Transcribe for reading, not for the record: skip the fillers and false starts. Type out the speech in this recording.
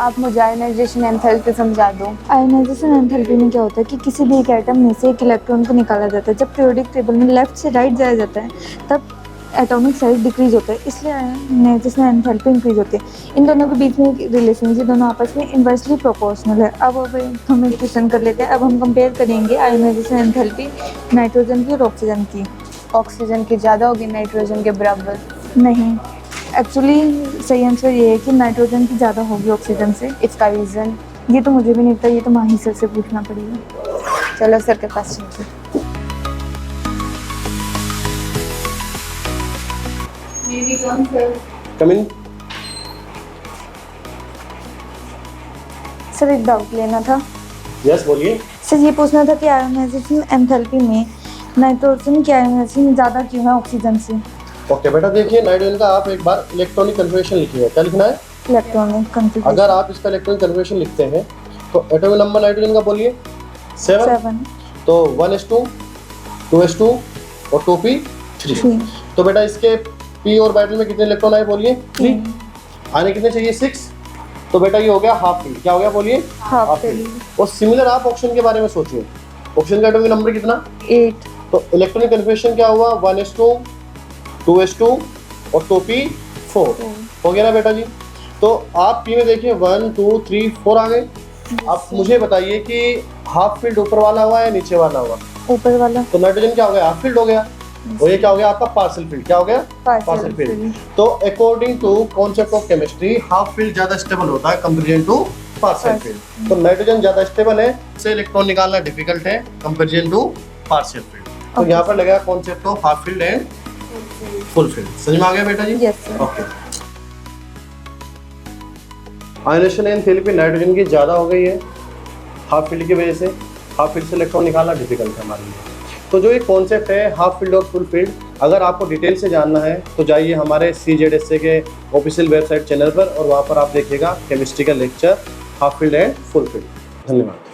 आप मुझे ionization enthalpy समझा दो। आयनाइजेशन एंथैल्पी में क्या होता है कि किसी भी एक एटम में से एक इलेक्ट्रॉन को निकाला जाता है। जब पीरियोडिक टेबल में लेफ्ट से राइट जाया जाता है तब एटॉमिक साइज डिक्रीज होता है, इसलिए आयनाइजेशन एंथैल्पी इंक्रीज होती है। इन दोनों के बीच में एक रिलेशन है, ये दोनों आपस में इनवर्सली प्रोपोर्शनल है। अब हम एक क्वेश्चन कर लेते हैं। अब हम कंपेयर करेंगे आयनाइजेशन एंथैल्पी नाइट्रोजन की और ऑक्सीजन की। ऑक्सीजन की ज़्यादा होगी नाइट्रोजन के बराबर? नहीं, एक्चुअली सही आंसर ये है कि नाइट्रोजन की ज़्यादा होगी ऑक्सीजन से। इसका रीज़न? ये तो मुझे भी नहीं पता, ये तो माही सर से पूछना पड़ेगा। चलो सर के पास चलते हैं। कम इन। सर एक डाउट लेना था। यस बोलिए। सर ये पूछना था कि आयनाइजेशन एंथैल्पी में नाइट्रोजन की आयनाइजेशन ज़्यादा क्यों है ऑक्सीजन से? ओके बेटा, देखिए नाइट्रोजन का आप एक बार इलेक्ट्रॉनिक कन्फर्मेशन लिखिए। क्या लिखना है? Electronic configuration. अगर आप इसका इलेक्ट्रॉनिक कन्फर्मेशन लिखते हैं तो एटॉमिक नंबर नाइट्रोजन का बोलिए 7। तो 1s2, 2s2 और 2p3। तो बेटा इसके p ऑर्बिटल में कितने इलेक्ट्रॉन आए बोलिए? 3। आने कितने चाहिए? 6। तो बेटा ये हो गया हाफ फील्ड। क्या हो गया बोलिए? Half field. और सिमिलर आप ऑप्शन के बारे में सोचिए। ऑप्शन का एटॉमिक नंबर कितना? 8। तो इलेक्ट्रॉनिक कन्फर्मेशन क्या हुआ? 1s2, 2s2 और 2p4 हो गया ना बेटा जी। तो आप p में देखिए 1 2 3 4 आ गए। आप मुझे बताइए कि हाफ फील्ड ऊपर वाला हुआ या नीचे वाला हुआ? ऊपर वाला। तो नाइट्रोजन क्या हो गया? हाफ फील्ड हो गया। और ये क्या हो गया आपका? Partial filled. क्या हो गया? Partial filled. तो according to concept of chemistry half filled ज्यादा स्टेबल होता है कंपैरिजन टू पार्शियल फील्ड। तो नाइट्रोजन ज्यादा स्टेबल है, इससे इलेक्ट्रॉन निकालना डिफिकल्ट है कंपैरिजन टू पार्शियल फील्ड। तो यहाँ पर लगा concept of half filled and full filled. समझ में आ गया बेटा जी? Yes sir. Okay. Ionisation enthalpy nitrogen की ज़्यादा हो गई है हाफ फील्ड की वजह से। हाफ फील्ड से इलेक्ट्रॉन निकालना डिफिकल्ट है हमारे लिए। तो जो ये कॉन्सेप्ट है हाफ फील्ड और फुल फील्ड, अगर आपको डिटेल से जानना है तो जाइए हमारे CZSA के ऑफिशियल वेबसाइट चैनल पर और वहाँ पर आप देखिएगा केमिस्ट्री का lecture half filled and full field. धन्यवाद।